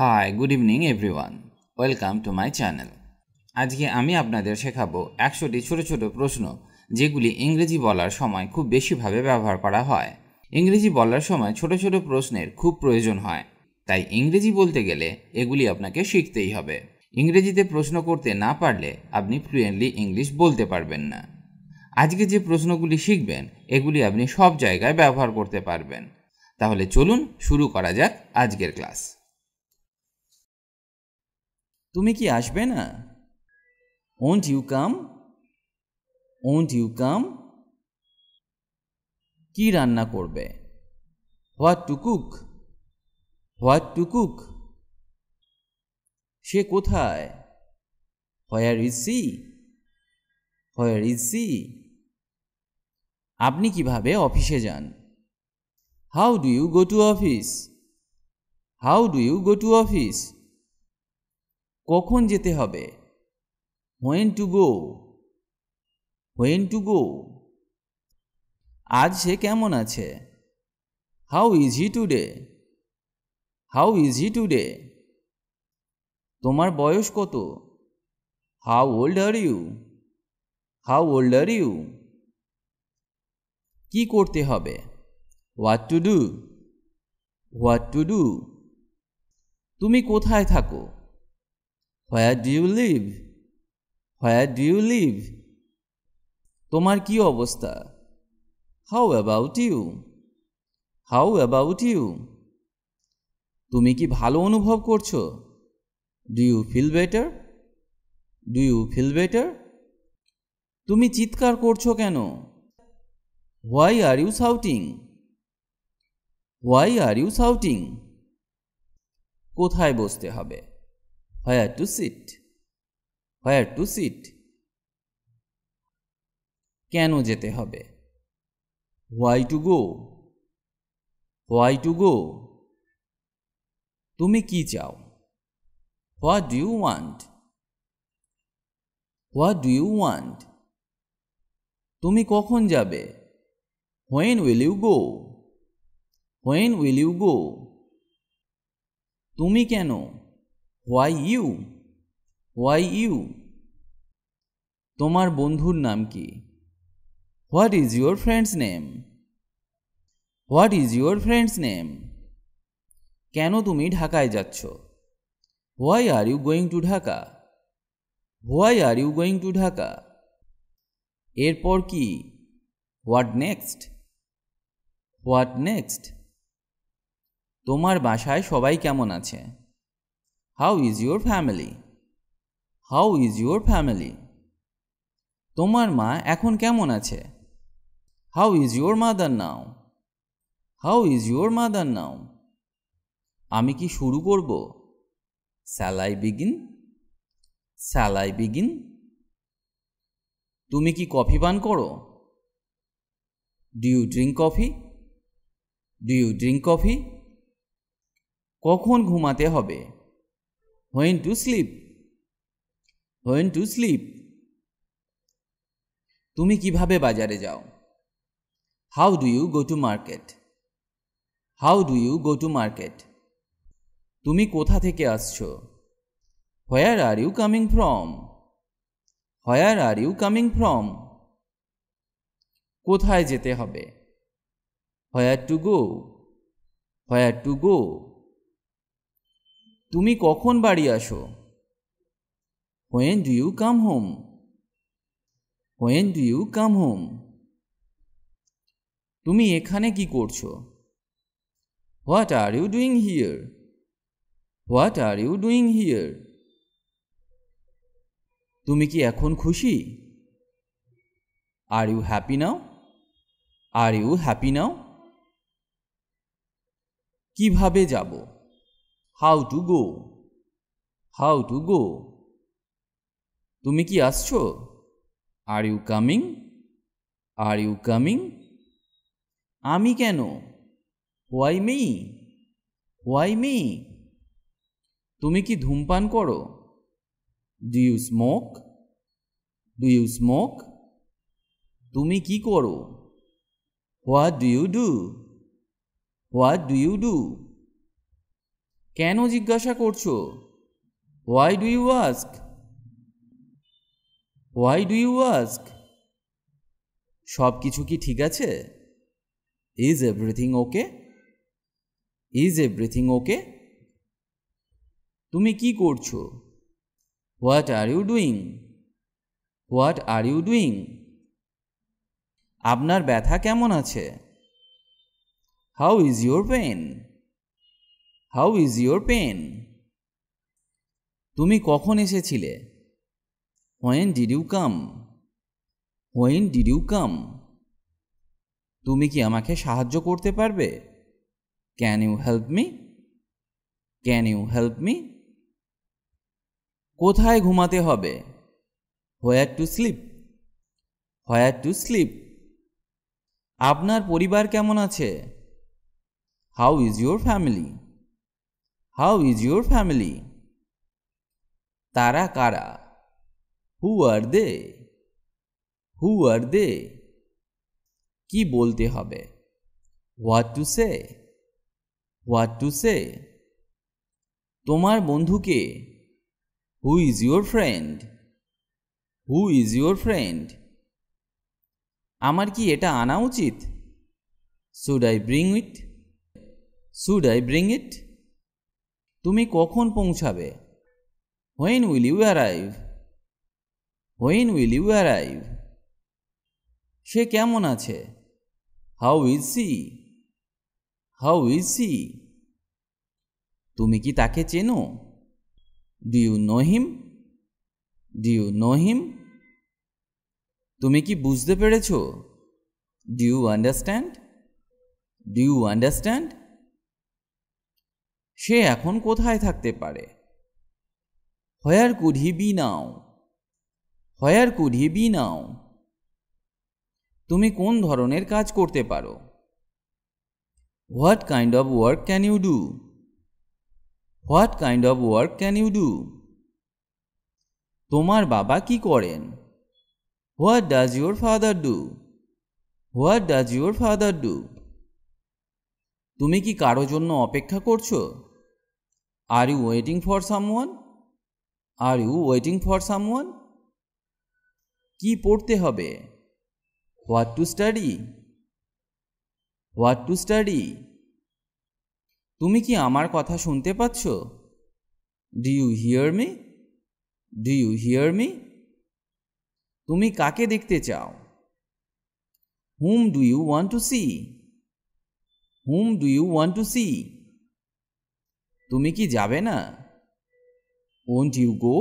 Hi good evening everyone, welcome to my channel. আজকে আমি আপনাদের শেখাবো 100টি ছোট ছোট প্রশ্ন যেগুলি ইংরেজি বলার সময় খুব বেশিভাবে ব্যবহার করা হয়। ইংরেজি বলার সময় ছোট ছোট প্রশ্নের খুব প্রয়োজন হয়, তাই ইংরেজি বলতে গেলে এগুলি আপনাকে শিখতেই হবে। ইংরেজিতে প্রশ্ন করতে না পারলে আপনি ফ্লুয়েন্টলি ইংলিশ বলতে পারবেন না। আজকে যে প্রশ্নগুলি শিখবেন এগুলি আপনি সব জায়গায় ব্যবহার করতে পারবেন। তাহলে চলুন শুরু করা যাক আজকের ক্লাস। তুমি কি আসবে না? Won't you come? Won't you come? কি রান্না করবে? What to cook? What to cook? সে কোথায়? Where is she? Where is she? আপনি কিভাবে অফিসে যান? How do you go to office? How do you go to office? কখন যেতে হবে? When to go? When to go? আজ সে কেমন আছে? How is he today? How is he today? তোমার বয়স কত? How old are you? How old are you? কি করতে হবে? What to do? What to do? তুমি কোথায় থাকো? Where do you live? Where do you live? তোমার কি অবস্থা? How about you? How about you? তুমি কি ভালো অনুভব করছো? Do you feel better? Do you feel better? তুমি চিৎকার করছো কেন? Why are you shouting? Why are you shouting? কোথায় বসতে হবে? Where to sit? Where to sit? কেন যেতে হবে? Why to go? Why to go? তুমি কি চাও? What do you want? What do you want? তুমি কখন যাবে? When will you go? When will you go? তুমি কেন? Why you? Why you? তোমার বন্ধুর নাম কি? What is your friend's name? What is your friend's name? কেন তুমি ঢাকায় যাচ্ছ? Why are you going to Dhaka? Why are you going to Dhaka? এরপর কি? What next? What next? তোমার বাসায় সবাই কেমন আছে? How is your family? How is your family? তোমার মা এখন কেমন আছে? How is your mother now? How is your mother now? আমি কি শুরু করব? Shall I begin? Shall I begin? তুমি কি কফি পান করো? Do you drink coffee? Do you drink coffee? কখন ঘুমাতে হবে? When to sleep? When to sleep? তুমি কিভাবে বাজারে যাও? How do you go to market? How do you go to market? তুমি কোথা থেকে আসছো? Where are you coming from? Where are you coming from? কোথায় যেতে হবে? Where to go? Where to go? তুমি কখন বাড়ি আসো? When do you come home? When do you come home? তুমি এখানে কি করছো? What are you doing here? What are you doing here? তুমি কি এখন খুশি? Are you happy now? Are you happy now? কিভাবে যাব? How to go? How to go? তুমি কি আসছো? Are you coming? Are you coming? আমি কেন? Why me? Why me? তুমি কি ধূমপান করো? Do you smoke? Do you smoke? তুমি কি করো? What do you do? What do you do? কেন জিজ্ঞাসা করছো? Why do you ask? Why do you ask? সব কিছু কি ঠিক আছে? Is everything okay? Is everything okay? তুমি কি করছো? What are you doing? What are you doing? আপনার ব্যথা কেমন আছে? How is your pain? How is your pain? তুমি কখন এসেছিলে? When did you come? When did you come? তুমি কি আমাকে সাহায্য করতে পারবে? Can you help me? Can you help me? কোথায় ঘুমাতে হবে? Where to sleep? Where to sleep? আপনার পরিবার কেমন আছে? How is your family? How is your family? তারা কারা? Who are they? Who are they? কি বলতে হবে? What to say? What to say? তোমার বন্ধু কে? Who is your friend? Who is your friend? আমার কি এটা আনা উচিত? Should I bring it? Should I bring it? তুমি কখন পৌঁছাবে? When will you arrive? When will you arrive? সে কেমন আছে? How is she? How is she? তুমি কি তাকে চেনো? Do you know him? Do you know him? তুমি কি বুঝতে পেরেছো? Do you understand? Do you understand? সে এখন কোথায় থাকতে পারে? Where could he be now? Where could he be now? তুমি কোন ধরনের কাজ করতে পারো? What kind of work can you do? What kind of work can you do? তোমার বাবা কি করেন? What does your father do? What does your father do? তুমি কি কারো জন্য অপেক্ষা করছো? Are you waiting for someone? Are you waiting for someone? কি পড়তে হবে? What to study? What to study? তুমি কি আমার কথা শুনতে পাচ্ছ? Do you hear me? Do you hear me? তুমি কাকে দেখতে চাও? Whom do you want to see? Whom do you want to see? তুমি কি যাবে না? Won't you go?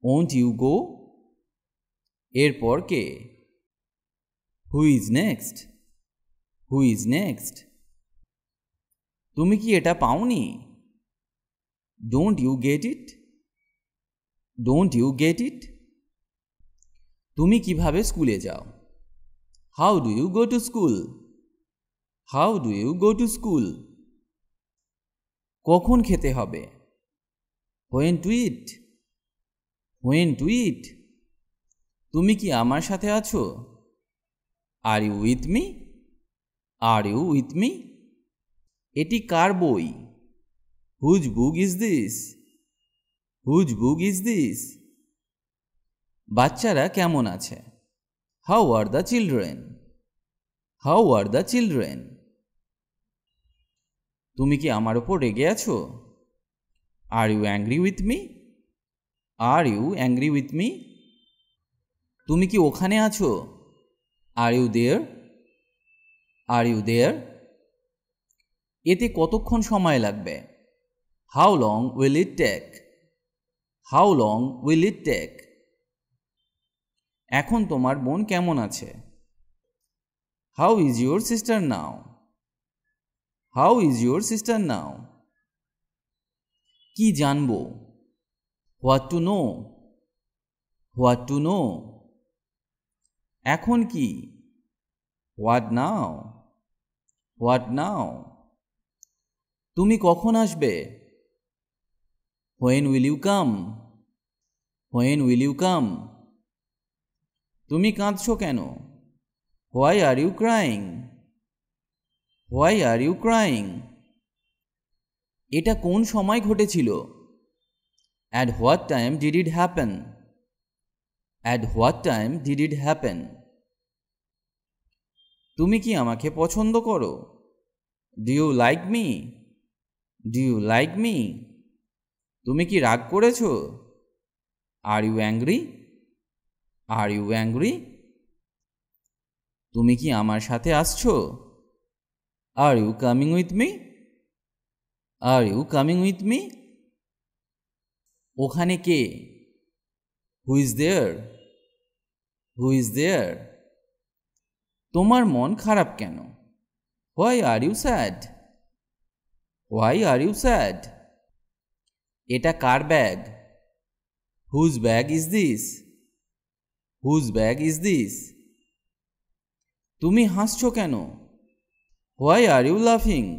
Won't you go? এরপর কে? Who is next? Who is next? তুমি কি এটা পাওনি? Don't you get it? Don't you get it? তুমি কিভাবে স্কুলে যাও? How do you go to school? How do you go to school? কখন খেতে হবে? When to eat? When to eat? তুমি কি আমার সাথে আছো? Are you with me? Are you with me? এটি কার বই? Whose book is this? Whose book is this? বাচ্চারা কেমন আছে? How are the children? How are the children? তুমি কি আমার উপর রেগে আছো? Are you angry with me? Are you angry with me? তুমি কি ওখানে আছো? Are you there? Are you there? এতে কতক্ষণ সময় লাগবে? How long will it take? How long will it take? এখন তোমার বোন কেমন আছে? How is your sister now? How is your sister now? কি জানবো? What to know? What to know? এখন কি? What now? What now? তুমি কখন আসবে? When will you come? When will you come? তুমি কাঁদছো কেন? Why are you crying? Why are you crying? এটা কোন সময় ঘটেছিল? At what time did it happen? At what time did it happen? তুমি কি আমাকে পছন্দ করো? Do you like me? Do you like me? তুমি কি রাগ করেছো? Are you angry? Are you angry? তুমি কি আমার সাথে আসছো? Are you coming with me? Are you coming with me? ওখানে কে? Who is there? Who is there? তোমার মন খারাপ কেন? Why are you sad? Why are you sad? এটা কার bag? Whose bag is this? Whose bag is this? তুমি হাসছো কেন? Why are you laughing?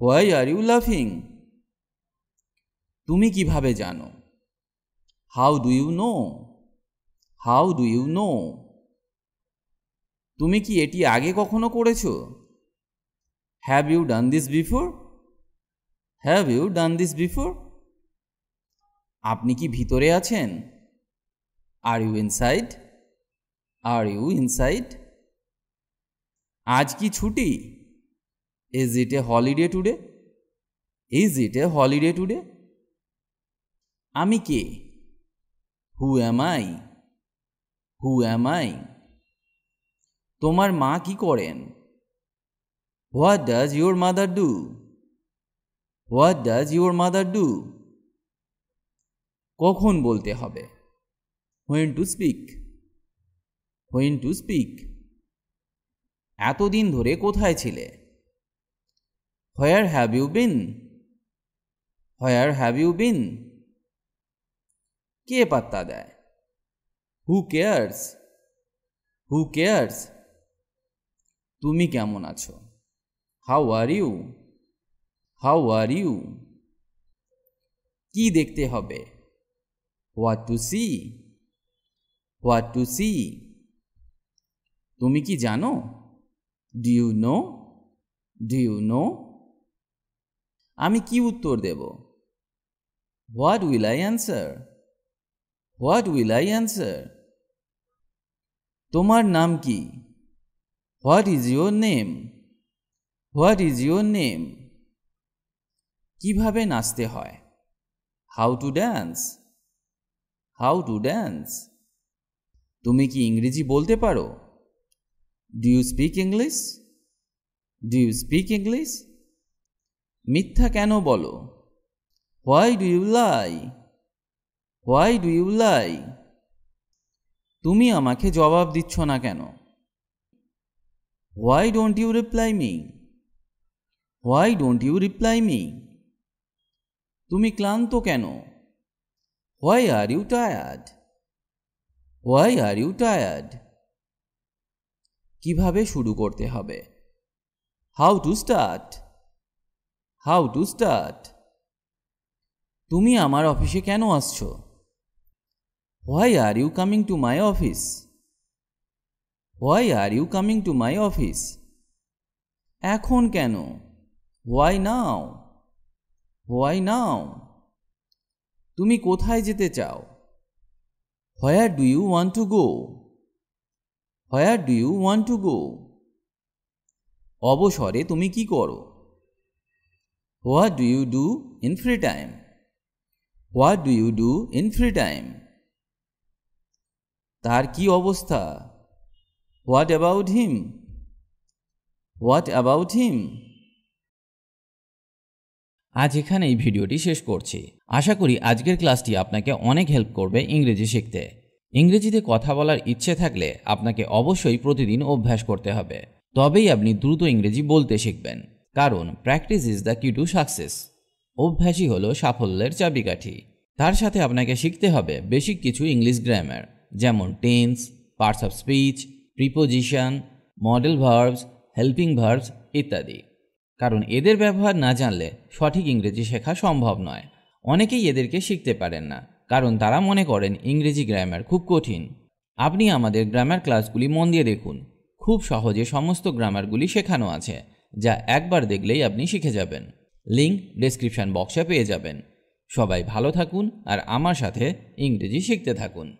Why are you laughing? তুমি কিভাবে জানো? How do you know? How do you know? তুমি কি এটি আগে কখনো করেছো? Have you done this before? Have you done this before? আপনি কি ভিতরে আছেন? Are you inside? Are you inside? আজ কি ছুটি? Is it a holiday today? Is it a holiday today? আমি কে? Who am I? Who am I? তোমার মা কি করেন? What does your mother do? What does your mother do? কখন বলতে হবে? When to speak? When to speak? এতদিন ধরে কোথায় ছিলে? Where have you been? Where have you been? কে পাত্তা দেয়? Who cares? Who cares? তুমি কেমন আছো? How are you? How are you? কি দেখতে হবে? What to see? What to see? তুমি কি জানো? Do you know? Do you know? আমি কি উত্তর দেব? What will I answer? What will I answer? তোমার নাম কি? What is your name? What is your name? কিভাবে নাচতে হয়? How to dance? How to dance? তুমি কি ইংরেজি বলতে পারো? Do you speak English? Do you speak English? মিথ্যা কেন বলো? Why do you lie? Why do you lie? তুমি আমাকে জবাব দিচ্ছ না কেন? Why don't you reply me? Why don't you reply me? তুমি ক্লান্ত কেন? Why are you tired? Why are you tired? কিভাবে শুরু করতে হবে? How to start? How to start? তুমি আমার অফিসে কেন আসছো? Why are you coming to my office? Why are you coming to my office? এখন কেন? Why now? Why now? তুমি কোথায় যেতে চাও? Where do you want to go? Where do you want to go? অবসরে তুমি কি করো? What do you do in free time? What do you do in free time? তার কি অবস্থা? What about him? What about him? আজ এখানে এই ভিডিওটি শেষ করছি। আশা করি আজকের ক্লাসটি আপনাকে অনেক হেল্প করবে ইংরেজি শিখতে। ইংরেজিতে কথা বলার ইচ্ছে থাকলে আপনাকে অবশ্যই প্রতিদিন অভ্যাস করতে হবে, তবেই আপনি দ্রুত ইংরেজি বলতে শিখবেন। কারণ প্র্যাকটিস ইজ দ্য কি টু সাকসেস। অভ্যাসই হলো সাফল্যের চাবিকাঠি। তার সাথে আপনাকে শিখতে হবে বেসিক কিছু ইংলিশ গ্রামার, যেমন tense, parts of speech, preposition, model verbs, helping verbs ইত্যাদি। কারণ এদের ব্যবহার না জানলে সঠিক ইংরেজি শেখা সম্ভব নয়। অনেকেই এদেরকে শিখতে পারেন না, কারণ তারা মনে করেন ইংরেজি গ্রামার খুব কঠিন। আপনি আমাদের গ্রামার ক্লাসগুলি মন দিয়ে দেখুন, খুব সহজে সমস্ত গ্রামারগুলি শেখানো আছে, যা একবার দেখলেই আপনি শিখে যাবেন। লিঙ্ক ডেসক্রিপশন বক্সে পেয়ে যাবেন। সবাই ভালো থাকুন আর আমার সাথে ইংরেজি শিখতে থাকুন।